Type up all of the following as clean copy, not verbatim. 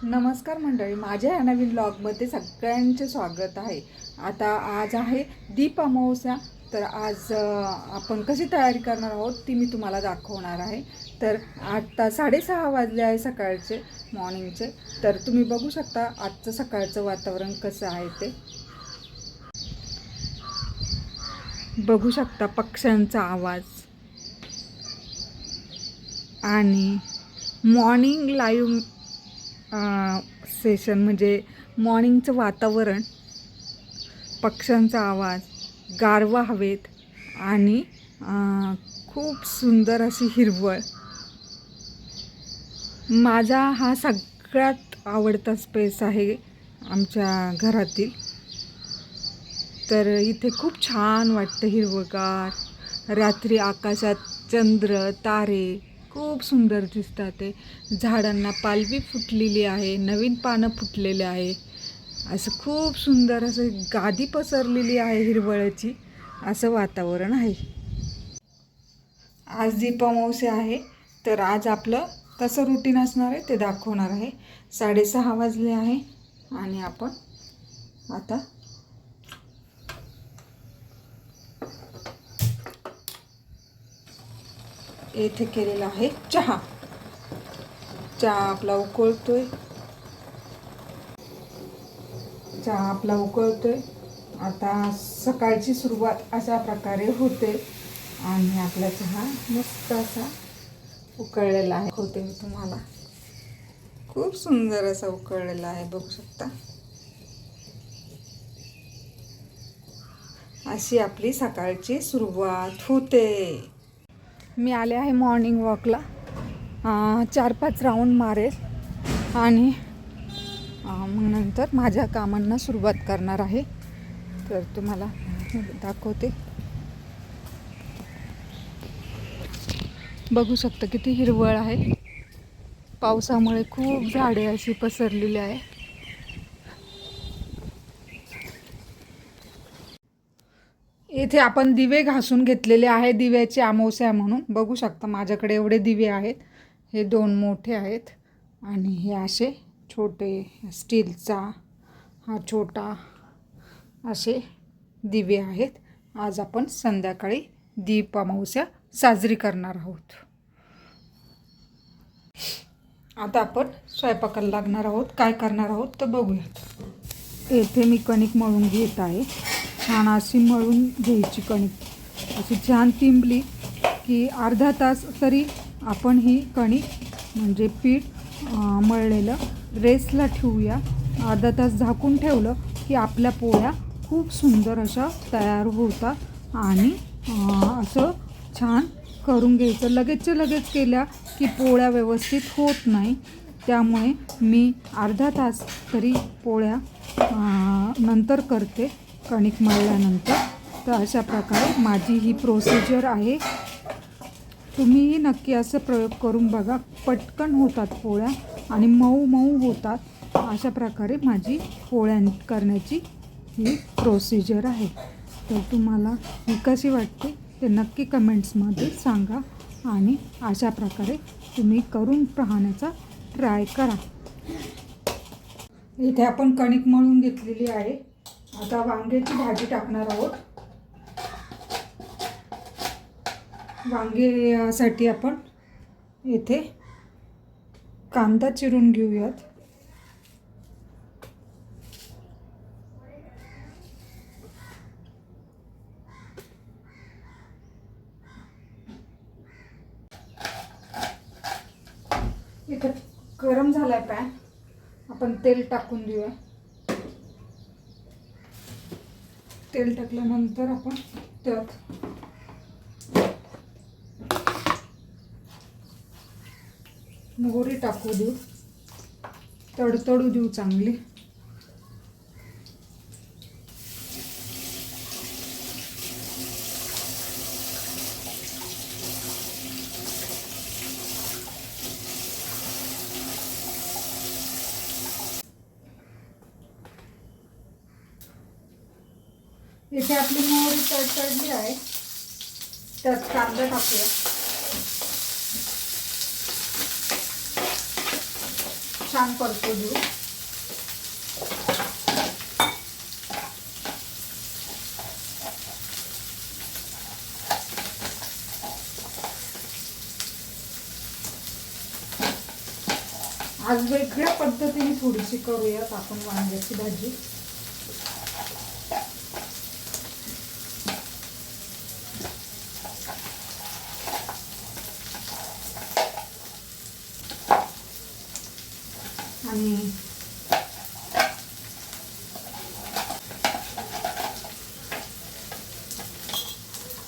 नमस्कार मंडळी, माझ्या या नवीन ब्लॉगमध्ये सगळ्यांचे स्वागत आहे। आज आहे दीप अमावस्या। तर आज आपण कशी तयारी करणार आहोत ती मी तुम्हाला दाखवणार आहे। तर आता 6:30 वाजले आहे सकाळचे, मॉर्निंगचे। तर तुम्ही बघू शकता आजचं सकाळचं वातावरण कसं आहे ते बघू शकता। पक्ष्यांचा आवाज आणि मॉर्निंग लाईव्ह सेशन म्हणजे मॉर्निंगचं वातावरण, पक्ष्यांचा आवाज, गारवा हवेत आणि खूप सुंदर अशी हिरवळ। माझा हा सगळ्यात आवडता स्पेस आहे आमच्या घरातील। तर इथे खूप छान वाटतं, हिरवगार। रात्री आकाशात चंद्र तारे खूप सुंदर दिसतात। ते झाडांना पालवी फुटलेली आहे, नवीन पानं फुटलेले आहे। असं खूप सुंदर असं गादी पसरलेली आहे हिरवळीची, असं वातावरण आहे। आज दीप अमावस्या आहे। तर आज आपलं कसं रुटीन असणार आहे ते दाखवणार आहे। 6:30 वाजले आहे आणि आपण आता येथे केलेला आहे चहा। आपला उकळतोय, आता सकाळची सुरुवात अशा प्रकारे होते आणि आपला चहा मस्त असा उकळलेला आहे। होते मी तुम्हाला खूप सुंदर असा उकळलेला आहे, बघू शकता। अशी आपली सकाळची सुरुवात होते। मी आले आहे मॉर्निंग वॉकला, 4-5 राऊंड मारेल आणि मग नंतर माझ्या कामांना सुरुवात करणार आहे। तर तुम्हाला दाखवते, बघू शकता किती हिरवळ आहे। पावसामुळे खूप झाडे अशी पसरलेली आहे। इथे आपण दिवे घासून घेतलेले आहे, दिव्याची अमावस्या म्हणून। बघू शकता माझ्याकडे एवढे दिवे आहेत। हे 2 मोठे आहेत आणि हे असे छोटे, स्टीलचा हा छोटा, असे दिवे आहेत। आज आपण संध्याकाळी दीप अमावस्या साजरी करणार आहोत। आता आपण स्वयंपाकाला लागणार आहोत। काय करणार आहोत तर बघूयात। येथे मी कणिक मळून घेत आहे। छान अशी मळून घ्यायची कणिक। अशी छान तिंबली की अर्धा तास तरी आपण ही कणिक म्हणजे पीठ मळलेलं रेस्टला ठेवूया। अर्धा तास झाकून ठेवलं की आपल्या पोळ्या खूप सुंदर अशा तयार होतात आणि असं छान करून घ्यायचं। लगेच केल्या की पोळ्या व्यवस्थित होत नाही, त्यामुळे मी अर्धा तास तरी पोळ्या नंतर करते, कणिक मळल्यानंतर। तर अशा प्रकारे माझी ही प्रोसिजर आहे। तुम्हीही नक्की असं प्रयोग करून बघा। पटकन होतात पोळ्या आणि मऊ मऊ होतात। अशा प्रकारे माझी पोळ्या करण्याची ही प्रोसिजर आहे। तर तुम्हाला ही कशी वाटते ते नक्की कमेंट्समध्ये सांगा आणि अशा प्रकारे तुम्ही करून पाहण्याचा ट्राय करा। इथे आपण कणिक मळून घेतलेली आहे। आता वांग्याची भाजी टाकणार आहोत। वांग्यासाठी आपण इथे कांदा चिरून घेऊयात। इथे गरम झालाय पॅन, आपण तेल टाकून देऊया। तेल टाकल्यानंतर आपण त्यात मोहरी टाकू देऊ, तडतडू देऊ चांगली। इथे आपली मोहरी तडतडली आहे, त्यात कांदा टाकूया। छान परतू देऊ. आज वेगळ्या पद्धतीने थोडीशी करूयात आपण वांग्याची भाजी. आणि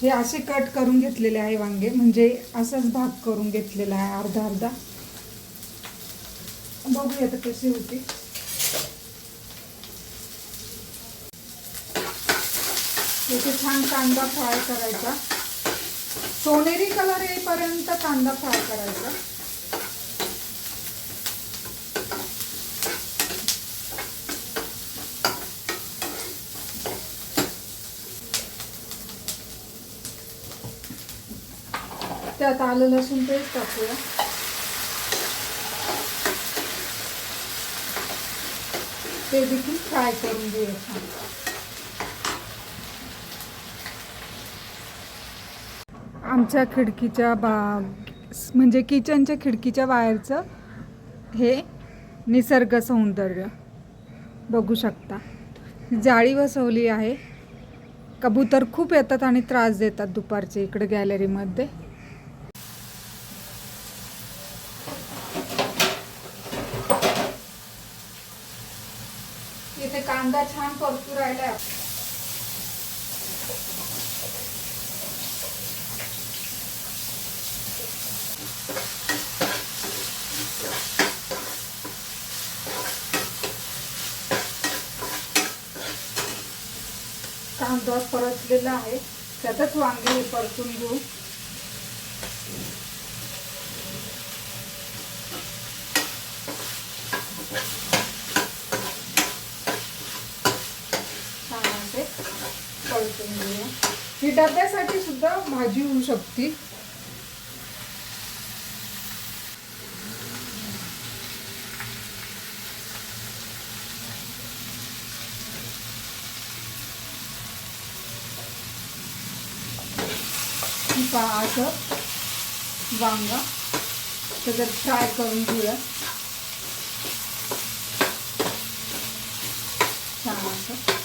हे असे कट करून घेतलेले आहे वांगे, म्हणजे असाच भाग करून घेतलेला आहे अर्धा अर्धा. बघूया आता कसे होते. इथे छान कांदा फ्राय करायचा, सोनेरी कलर येईपर्यंत कांदा फ्राय करायचा. त्यात आलं लसूण पेस्ट टाकूया. ते देखील फ्राय करून घेऊया छान. आमच्या खिडकीच्या म्हणजे किचनच्या खिडकीच्या बाहेरचं हे निसर्ग सौंदर्य बघू शकता. जाळी बसवली आहे. कबूतर खूप येतात आणि त्रास देतात दुपारचे इकडे गॅलरीमध्ये. इथे कांदा छान परतू राहिला. कांदा परतलेला आहे, त्यातच वांगे परतून घेऊ. परतून घेऊया. ही डब्यासाठी सुद्धा भाजी होऊ शकते. पहा असं वांगा त्याच्यात फ्राय करून घेऊया छान असं.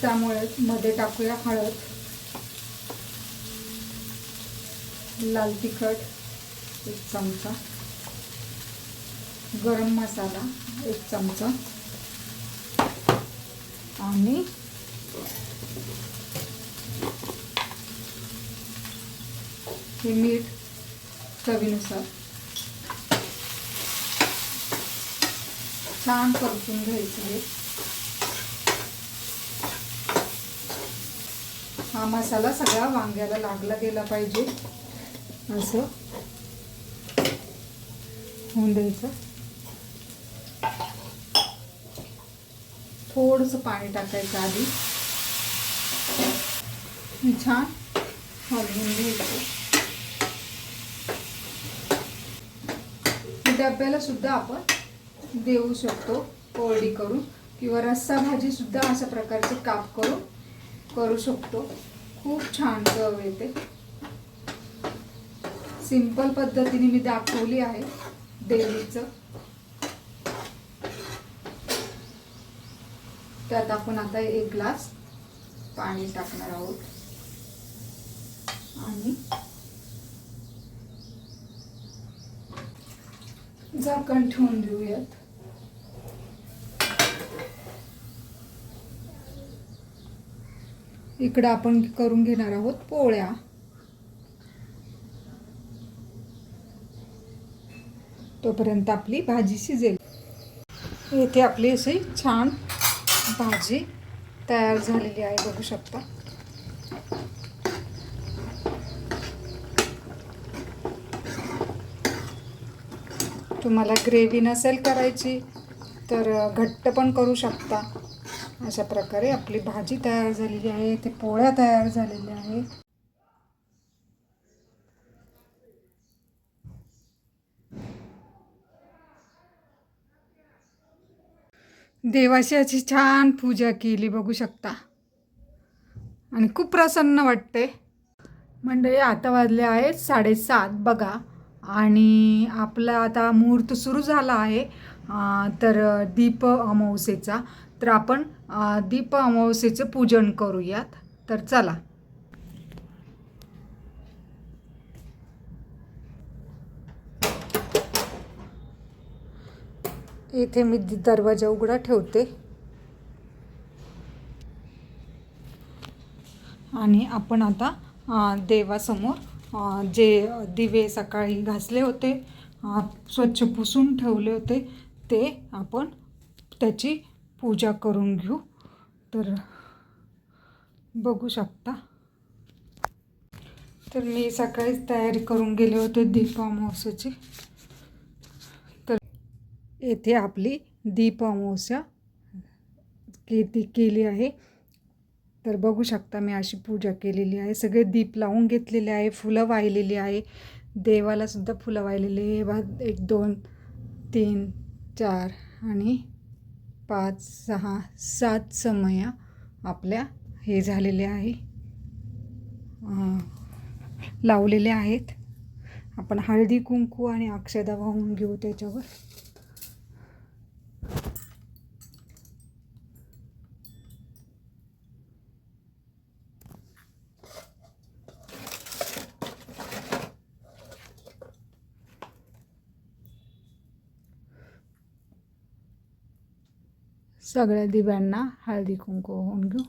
त्यामुळे मध्ये टाकूया हळद, लाल तिखट 1 चमचा, गरम मसाला 1 चमचा आणि हे मीठ चवीनुसार. छान परतून घ्यायचं हे. हा मसाला सगळा वांग्याला लागला गेला पाहिजे असं होऊन द्यायचं. थोडंसं पाणी टाकायचं आधी. छान हलवून घ्यायचं. डब्याला सुद्धा आपण देऊ शकतो कोरडी करून, किंवा रस्सा भाजी सुद्धा अशा प्रकारचे काप करून करू शकतो. खूप छान चव येते. सिंपल पद्धतीने मी दाखवली आहे डेलीचं. त्यात आपण आता 1 ग्लास पाणी टाकणार आहोत आणि झाकण ठेवून देऊयात. इकडे आपण करून घेणार आहोत पोळ्या. तोपर्यंत आपली भाजी शिजेल. इथे आपली अशी छान भाजी तयार झालेली आहे बघू शकता. तुम्हाला ग्रेव्ही नसेल करायची तर घट्ट पण करू शकता. अशा प्रकारे आपली भाजी तयार झालेली आहे. इथे पोळ्या तयार झालेल्या आहेत. देवाची अशी छान पूजा केली बघू शकता आणि खूप प्रसन्न वाटते. मंडळी आता वाजले आहेत 7:30 बघा आणि आपला आता मुहूर्त सुरू झाला आहे तर दीप अमावस्येचा. तर आपण दीप अमावस्येचं पूजन करूयात. तर चला. इथे मी दरवाजा उघडा ठेवते आणि आपण आता देवासमोर जे दिवे सकाळी घासले होते, स्वच्छ पुसून ठेवले होते, ते आपण त्याची पूजा करून घेऊ. तर बघू शकता. तर मी सकाळीच तयारी करून गेले होते दीप अमावस्येची. तर येथे आपली दीप अमावस्या केली आहे. तर बघू शकता मी अशी पूजा केलेली आहे. सगळे दीप लावून घेतलेले आहे, फुलं वाहिलेली आहे, देवाला सुद्धा फुलं वाहिलेली आहे. 1 2 3 4 आणि 5 6 7 समया आपल्या हे झालेले आहे, लावलेले आहेत. आपण हळदी कुंकू आणि अक्षदा वाहून घेऊ त्याच्यावर. सगळ्या दिव्यांना हळदी कुंकू वाहून घेऊ.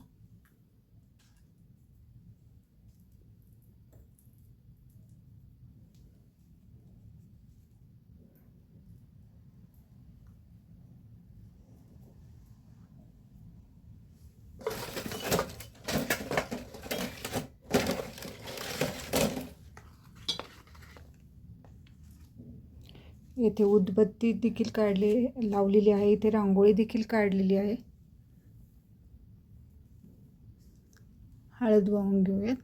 येथे उदबत्ती देखील लावलेली आहे. इथे रांगोळी देखील काढलेली आहे. हळद वाहून घेऊयात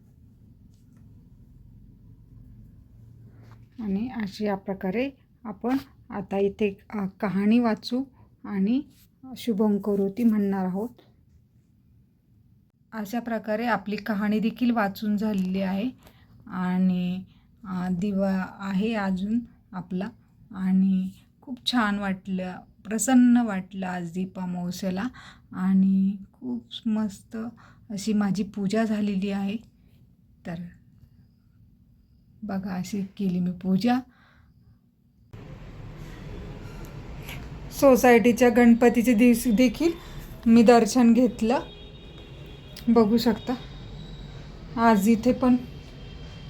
आणि अशा प्रकारे आपण आता इथे कहाणी वाचू आणि शुभं करोती म्हणणार आहोत. अशा प्रकारे आपली कहाणी देखील वाचून झालेली आहे आणि दिवा आहे अजून आपला. आणि खूप छान वाटलं, प्रसन्न वाटलं आज दीप अमावस्येला आणि खूप मस्त अशी माझी पूजा झालेली आहे. तर बघा अशी केली मी पूजा. सोसायटीच्या गणपतीचे दिवशी देखील मी दर्शन घेतलं. बघू शकता आज इथे पण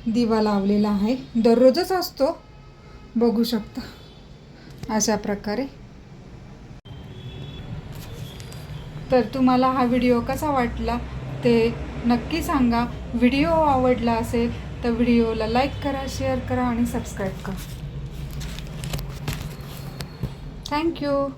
दिवा लावलेला आहे, दररोजच असतो. बघू शकता अशा प्रकारे. तर तुम्हाला हा व्हिडिओ कसा वाटला ते नक्की सांगा. व्हिडिओ आवडला असेल तर व्हिडिओला लाईक करा, शेअर करा आणि सबस्क्राईब करा. थँक्यू.